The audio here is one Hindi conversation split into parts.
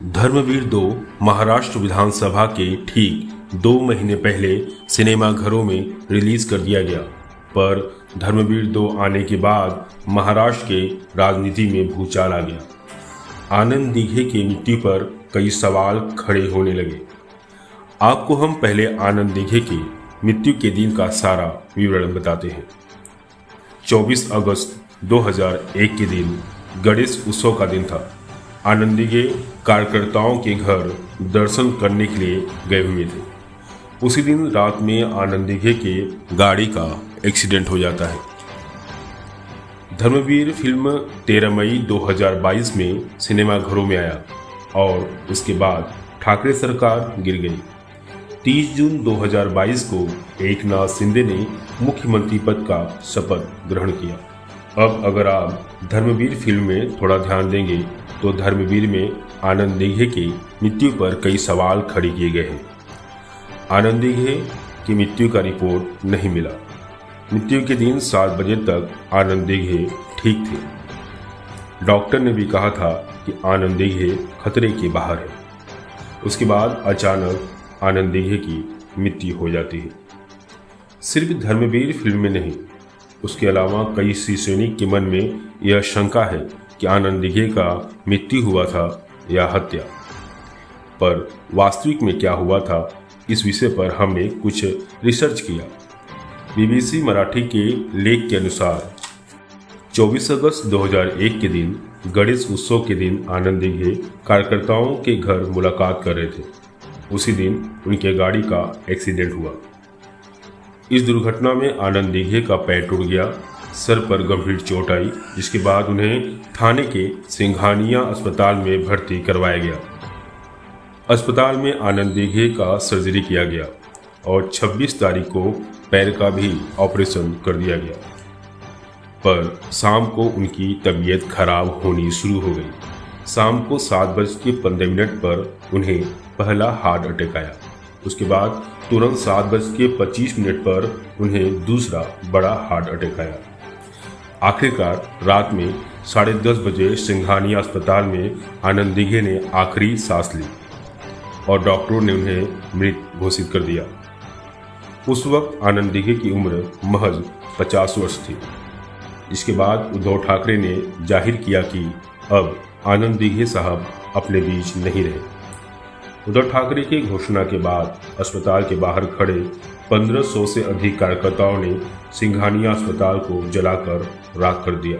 धर्मवीर 2 महाराष्ट्र विधानसभा के ठीक 2 महीने पहले सिनेमाघरों में रिलीज कर दिया गया, पर धर्मवीर 2 आने के बाद महाराष्ट्र के राजनीति में भूचाल आ गया। आनंद दीघे की मृत्यु पर कई सवाल खड़े होने लगे। आपको हम पहले आनंद दीघे की मृत्यु के दिन का सारा विवरण बताते हैं। 24 अगस्त 2001 के दिन गणेश उत्सव का दिन था। आनंद दीघे कार्यकर्ताओं के घर दर्शन करने के लिए गए हुए थे। उसी दिन रात में आनंद दीघे के गाड़ी का एक्सीडेंट हो जाता है। धर्मवीर फिल्म 13 मई 2022 में सिनेमाघरों में आया और उसके बाद ठाकरे सरकार गिर गई। 30 जून 2022 को एकनाथ शिंदे ने मुख्यमंत्री पद का शपथ ग्रहण किया। अब अगर आप धर्मवीर फिल्म में थोड़ा ध्यान देंगे तो धर्मवीर में आनंद दीघे की मृत्यु पर कई सवाल खड़े किए गए हैं। आनंद दीघे की मृत्यु का रिपोर्ट नहीं मिला। मृत्यु के दिन 7 बजे तक आनंद दीघे ठीक थे। डॉक्टर ने भी कहा था कि आनंद दीघे खतरे के बाहर है। उसके बाद अचानक आनंद दीघे की मृत्यु हो जाती है। सिर्फ धर्मवीर फिल्म में नहीं, उसके अलावा कई सैनिक के मन में यह शंका है कि आनंद दीघे का मृत्यु हुआ था या हत्या। पर वास्तविक में क्या हुआ था, इस विषय पर हमने कुछ रिसर्च किया। बीबीसी मराठी के लेख के अनुसार 24 अगस्त 2001 के दिन गणेश उत्सव के दिन आनंद दीघे कार्यकर्ताओं के घर मुलाकात कर रहे थे। उसी दिन उनके गाड़ी का एक्सीडेंट हुआ। इस दुर्घटना में आनंद दीघे का पैर टूट गया, सर पर गंभीर चोट आई, जिसके बाद उन्हें थाने के सिंघानिया अस्पताल में भर्ती करवाया गया। अस्पताल में आनंद दीघे का सर्जरी किया गया और 26 तारीख को पैर का भी ऑपरेशन कर दिया गया। पर शाम को उनकी तबीयत खराब होनी शुरू हो गई। शाम को 7:15 पर उन्हें पहला हार्ट अटैक आया। उसके बाद तुरंत 7:25 पर उन्हें दूसरा बड़ा हार्ट अटैक आया। आखिरकार रात में 10:30 बजे सिंघानिया अस्पताल में आनंद दीघे ने आखिरी सांस ली और डॉक्टरों ने उन्हें मृत घोषित कर दिया। उस वक्त आनंद दीघे की उम्र महज 50 वर्ष थी। इसके बाद उद्धव ठाकरे ने जाहिर किया कि अब आनंद दीघे साहब अपने बीच नहीं रहे। उद्धव ठाकरे की घोषणा के बाद अस्पताल के बाहर खड़े 1500 से अधिक कार्यकर्ताओं ने सिंघानिया अस्पताल को जलाकर राख कर दिया।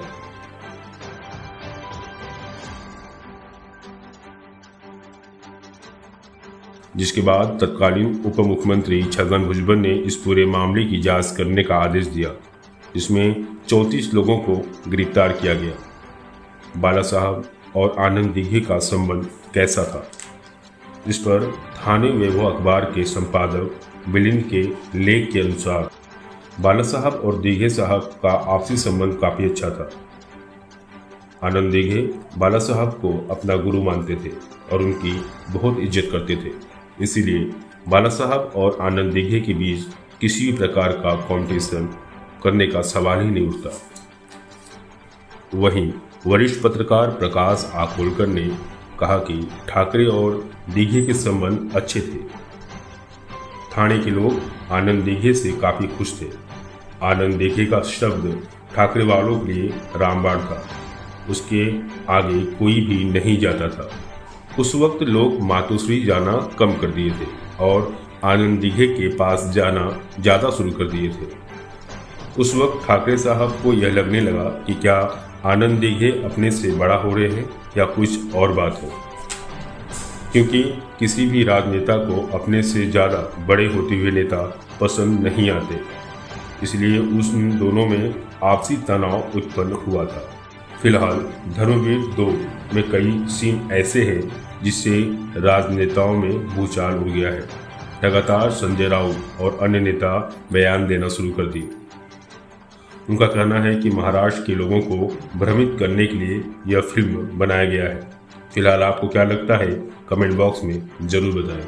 जिसके बाद तत्कालीन उप मुख्यमंत्री छगन भुजबल ने इस पूरे मामले की जांच करने का आदेश दिया, जिसमें 34 लोगों को गिरफ्तार किया गया। बाला साहब और आनंद दीघे का संबंध कैसा था, इस पर थाने वैभव अखबार के संपादक मिलिंद के लेख के अनुसार बाला साहब और दीघे साहब का आपसी संबंध काफी अच्छा था। आनंद दीघे बाला साहब को अपना गुरु मानते थे और उनकी बहुत इज्जत करते थे। इसीलिए बाला साहब और आनंद दीघे के बीच किसी भी प्रकार का कॉम्पिटिशन करने का सवाल ही नहीं उठता। वहीं वरिष्ठ पत्रकार प्रकाश आकोलकर ने कहा कि ठाकरे और दीघे के संबंध अच्छे थे। थाने के लोग आनंद दीघे से काफी खुश थे। आनंद दीघे का शब्द ठाकरे वालों के लिए रामबाण था। उसके आगे कोई भी नहीं जाता था। उस वक्त लोग मातोश्री जाना कम कर दिए थे और आनंद दीघे के पास जाना ज़्यादा शुरू कर दिए थे। उस वक्त ठाकरे साहब को यह लगने लगा कि क्या आनंद दीघे अपने से बड़ा हो रहे हैं या कुछ और बात है, क्योंकि किसी भी राजनेता को अपने से ज़्यादा बड़े होते हुए नेता पसंद नहीं आते। इसलिए उन दोनों में आपसी तनाव उत्पन्न हुआ था। फिलहाल धर्मवीर 2 में कई सीन ऐसे हैं जिससे राजनेताओं में भूचाल उड़ गया है। लगातार संजय राउत और अन्य नेता बयान देना शुरू कर दिए। उनका कहना है कि महाराष्ट्र के लोगों को भ्रमित करने के लिए यह फिल्म बनाया गया है। फिलहाल आपको क्या लगता है, कमेंट बॉक्स में जरूर बताएं।